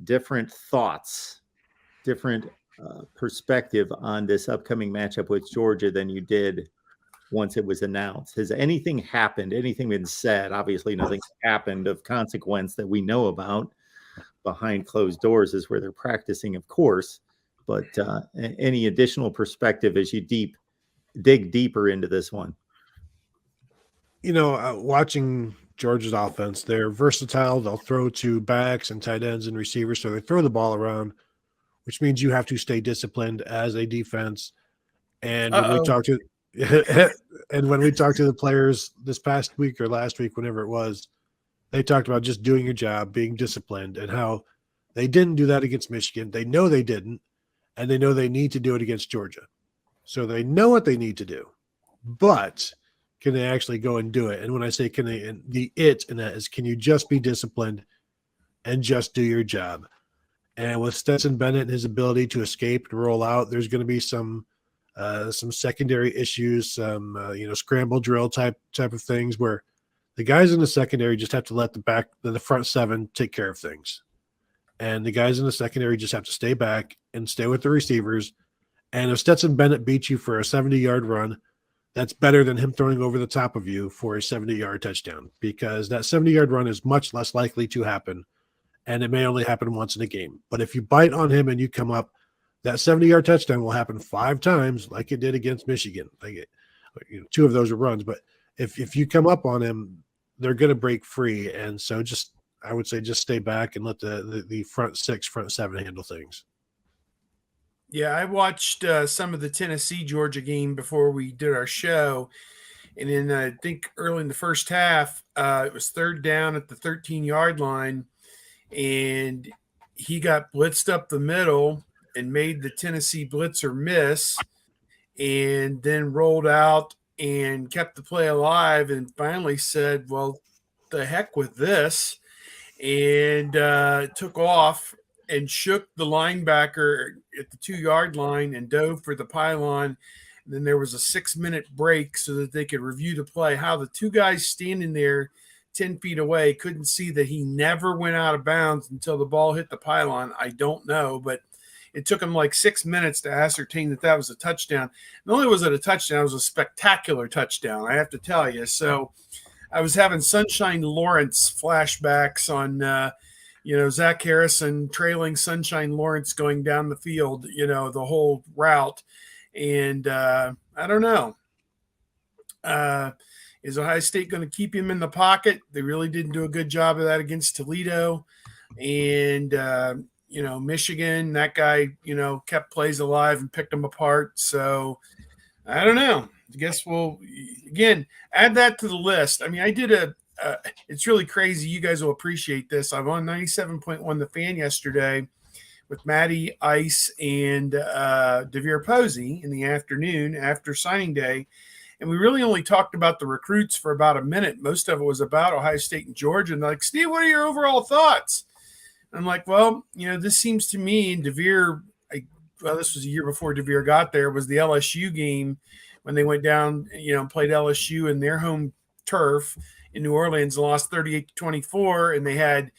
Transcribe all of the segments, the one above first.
different thoughts, different perspective on this upcoming matchup with Georgia than you did once it was announced? Has anything happened? Anything been said? Obviously, nothing happened of consequence that we know about. Behind closed doors is where they're practicing, of course. But any additional perspective as you dig deeper into this one? Watching Georgia's offense, they're versatile. They'll throw to backs and tight ends and receivers, so they throw the ball around, which means you have to stay disciplined as a defense. And when we talk to the players this past week or last week, whenever it was, they talked about just doing your job, being disciplined, and how they didn't do that against Michigan. They know they didn't, and they know they need to do it against Georgia. So they know what they need to do, but can they actually go and do it? And when I say can they, and the it in that is, can you just be disciplined and just do your job? And with Stetson Bennett and his ability to escape and roll out, there's going to be some secondary issues, some scramble drill type of things where the guys in the secondary just have to let the front seven take care of things. And the guys in the secondary just have to stay back and stay with the receivers. And if Stetson Bennett beats you for a 70-yard run, that's better than him throwing over the top of you for a 70-yard touchdown, because that 70-yard run is much less likely to happen, and it may only happen once in a game. But if you bite on him and you come up, that 70-yard touchdown will happen 5 times like it did against Michigan. Two of those are runs. But if you come up on him, they're going to break free. And so I would say just stay back and let the front 6, front 7 handle things. Yeah, I watched some of the Tennessee-Georgia game before we did our show. And then I think early in the first half, it was 3rd down at the 13-yard line. And he got blitzed up the middle and made the Tennessee blitzer miss, and then rolled out and kept the play alive, and finally said, well, the heck with this, and took off and shook the linebacker at the 2-yard line and dove for the pylon. And then there was a 6-minute break so that they could review the play. How the two guys standing there 10 feet away couldn't see that he never went out of bounds until the ball hit the pylon, I don't know, but it took him like 6 minutes to ascertain that was a touchdown. Not only was it a touchdown, it was a spectacular touchdown, I have to tell you. So I was having Sunshine Lawrence flashbacks on, Zach Harrison trailing Sunshine Lawrence going down the field, the whole route. And I don't know. Is Ohio State going to keep him in the pocket? They really didn't do a good job of that against Toledo. And, Michigan, that guy, kept plays alive and picked them apart. So I don't know. I guess we'll, again, add that to the list. I mean, I did it's really crazy. You guys will appreciate this. I'm on 97.1 The Fan yesterday with Matty Ice and DeVere Posey in the afternoon after signing day. And we really only talked about the recruits for about a minute. Most of it was about Ohio State and Georgia. And they're like, Steve, what are your overall thoughts? I'm like, well, this seems to me, and DeVere, this was a year before DeVere got there, was the LSU game when they went down, and played LSU in their home turf in New Orleans and lost 38-24. And they had,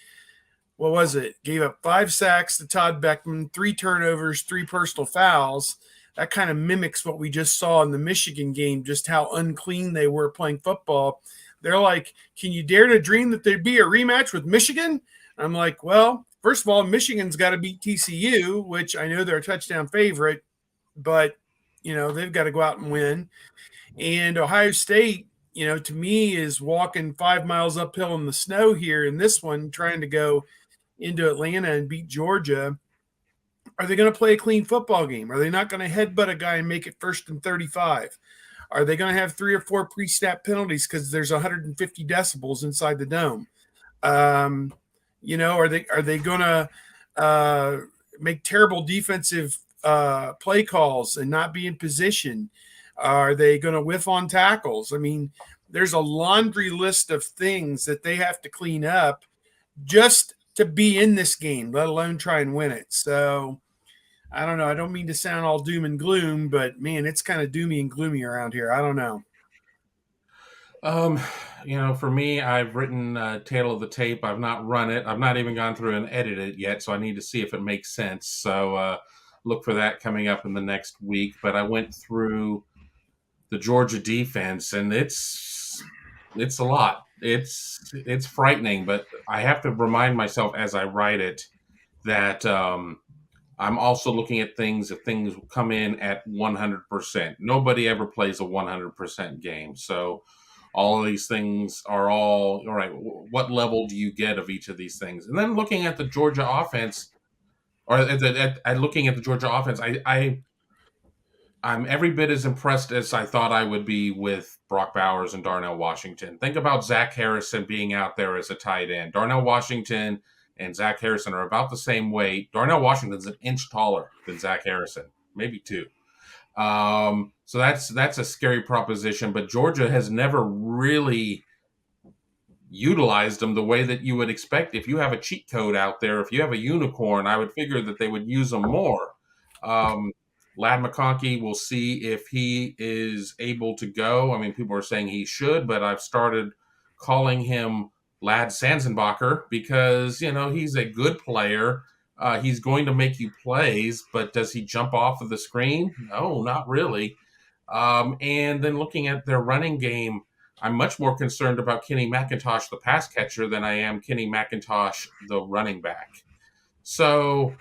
gave up 5 sacks to Todd Beckman, 3 turnovers, 3 personal fouls. That kind of mimics what we just saw in the Michigan game, just how unclean they were playing football. They're like, can you dare to dream that there'd be a rematch with Michigan? I'm like, well, first of all, Michigan's got to beat TCU, which I know they're a touchdown favorite, but, they've got to go out and win. And Ohio State, to me is walking 5 miles uphill in the snow here in this one, trying to go into Atlanta and beat Georgia. Are they going to play a clean football game? Are they not going to headbutt a guy and make it 1st and 35? Are they going to have 3 or 4 pre-snap penalties because there's 150 decibels inside the dome? Are they going to make terrible defensive play calls and not be in position? Are they going to whiff on tackles? I mean, there's a laundry list of things that they have to clean up just to be in this game, let alone try and win it. So I don't know. I don't mean to sound all doom and gloom, but man, it's kind of doomy and gloomy around here. I don't know. for me, I've written Tale of the Tape. I've not run it. I've not even gone through and edited it yet, so I need to see if it makes sense. So look for that coming up in the next week. But I went through the Georgia defense, and it's a lot. It's frightening, but I have to remind myself as I write it that I'm also looking at things if things come in at 100%. Nobody ever plays a 100% game, so all of these things are all right. What level do you get of each of these things? And then looking at the Georgia offense, or looking at the Georgia offense, I'm every bit as impressed as I thought I would be with Brock Bowers and Darnell Washington. Think about Zach Harrison being out there as a tight end. Darnell Washington and Zach Harrison are about the same weight. Darnell Washington's an inch taller than Zach Harrison, maybe two. So that's a scary proposition. But Georgia has never really utilized them the way that you would expect. If you have a cheat code out there, if you have a unicorn, I would figure that they would use them more. Lad McConkey, we'll see if he is able to go. I mean, people are saying he should, but I've started calling him Lad Sanzenbacher because, he's a good player. He's going to make you plays, but does he jump off of the screen? No, not really. And then looking at their running game, I'm much more concerned about Kenny McIntosh, the pass catcher, than I am Kenny McIntosh, the running back. So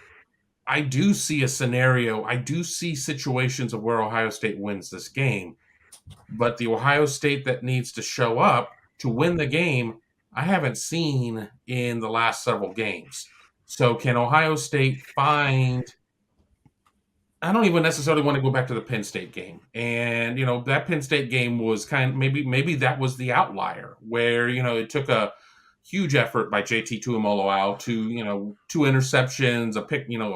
I do see a scenario. I do see situations of where Ohio State wins this game. But the Ohio State that needs to show up to win the game, I haven't seen in the last several games. So can Ohio State find – I don't even necessarily want to go back to the Penn State game. And, that Penn State game was kind of maybe that was the outlier where, it took a huge effort by JT Tuimoloau to, 2 interceptions, a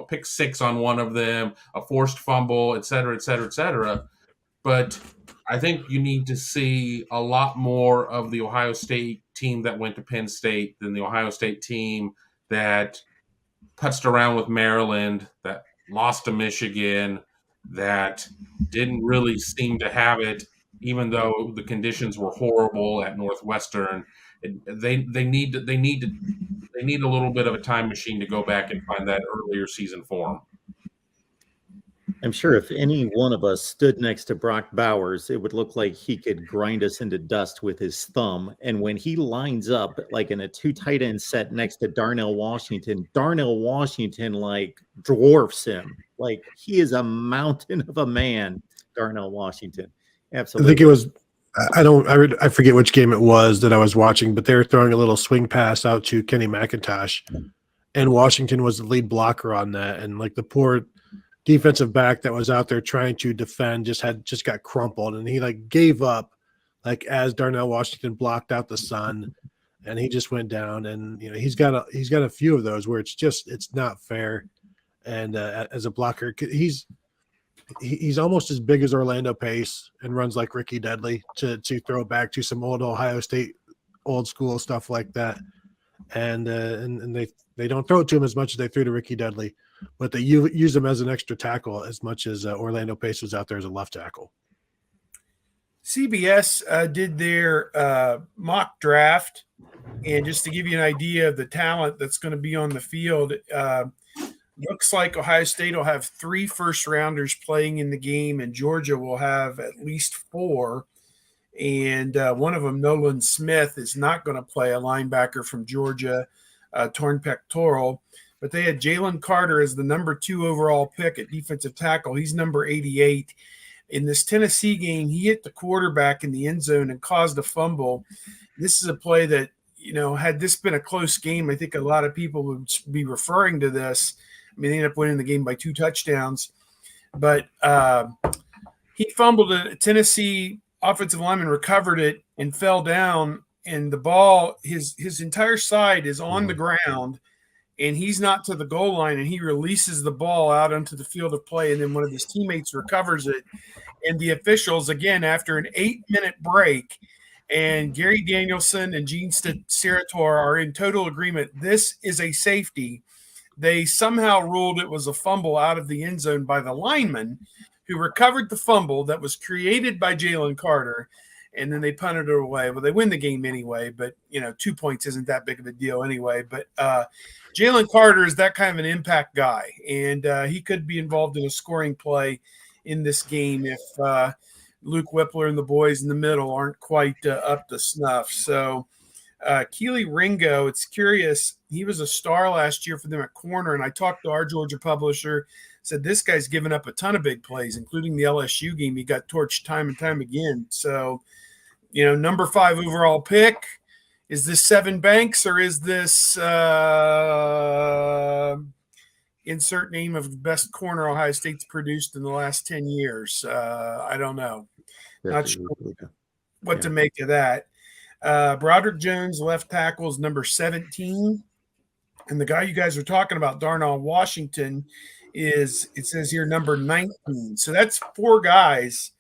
pick six on one of them, a forced fumble, et cetera, et cetera, et cetera. But I think you need to see a lot more of the Ohio State team that went to Penn State than the Ohio State team that putzed around with Maryland, that lost to Michigan, that didn't really seem to have it, even though the conditions were horrible at Northwestern. They need a little bit of a time machine to go back and find that earlier season form. I'm sure if any one of us stood next to Brock Bowers, it would look like he could grind us into dust with his thumb. And when he lines up like in a 2 tight end set next to Darnell Washington like dwarfs him. Like he is a mountain of a man, Darnell Washington. Absolutely. I think it was I forget which game it was that I was watching, but they were throwing a little swing pass out to Kenny McIntosh, and Washington was the lead blocker on that. And like the poor defensive back that was out there trying to defend just got crumpled, and he like gave up like as Darnell Washington blocked out the sun, and he just went down. And he's got a few of those where it's not fair. And as a blocker, he's almost as big as Orlando Pace and runs like Ricky Dudley to throw back to some old Ohio State old school stuff like that. And they don't throw it to him as much as they threw to Ricky Dudley, but they use him as an extra tackle as much as Orlando Pace was out there as a left tackle. CBS did their mock draft, and just to give you an idea of the talent that's going to be on the field, looks like Ohio State will have 3 first-rounders playing in the game, and Georgia will have at least 4. And one of them, Nolan Smith, is not going to play, a linebacker from Georgia, torn pectoral. But they had Jalen Carter as the number 2 overall pick at defensive tackle. He's number 88. In this Tennessee game, he hit the quarterback in the end zone and caused a fumble. This is a play that, had this been a close game, I think a lot of people would be referring to this. I mean, they ended up winning the game by 2 touchdowns. But he fumbled it. Tennessee offensive lineman recovered it and fell down, and the ball, his entire side is on the ground, and he's not to the goal line, and he releases the ball out onto the field of play, and then one of his teammates recovers it. And the officials, again, after an 8-minute break, and Gary Danielson and Gene Serator are in total agreement, this is a safety. They somehow ruled it was a fumble out of the end zone by the lineman who recovered the fumble that was created by Jalen Carter. and then they punted it away. Well, they win the game anyway, but 2 points isn't that big of a deal anyway. But Jalen Carter is that kind of an impact guy, and he could be involved in a scoring play in this game if Luke Whippler and the boys in the middle aren't quite up to snuff. So Keely Ringo, it's curious. He was a star last year for them at corner, and I talked to our Georgia publisher, said this guy's given up a ton of big plays, including the LSU game. He got torched time and time again. So, number 5 overall pick. Is this Seven Banks, or is this insert name of best corner Ohio State's produced in the last 10 years? I don't know. Not sure what to make of that. Broderick Jones, left tackle, is number 17. And the guy you guys are talking about, Darnell Washington, it says here, number 19. So that's 4 guys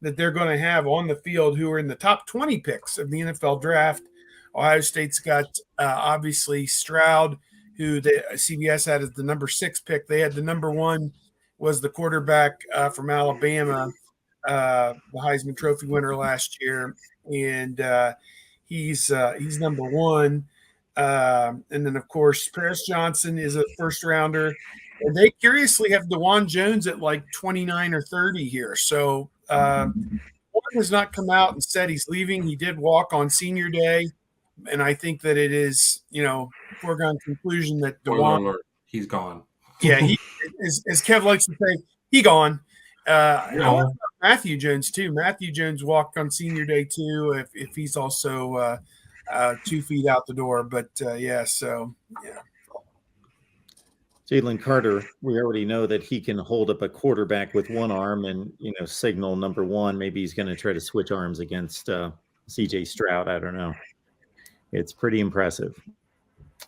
that they're going to have on the field who are in the top 20 picks of the NFL draft. Ohio State's got obviously Stroud, who the CBS had as the number 6 pick. They had the number 1 was the quarterback from Alabama, the Heisman Trophy winner last year, and he's number 1. And then of course Paris Johnson is a first rounder, and they curiously have DeJuan Jones at like 29 or 30 here. So Warren has not come out and said he's leaving. He did walk on senior day, and I think that it is, foregone conclusion that DeJuan, he's gone. Yeah, he as Kev likes to say, he gone. I wonder about Matthew Jones too. Matthew Jones walked on senior day too, if he's also 2 feet out the door. But yeah. Jalen Carter, we already know that he can hold up a quarterback with one arm and, signal number 1. Maybe he's going to try to switch arms against CJ Stroud. I don't know. It's pretty impressive.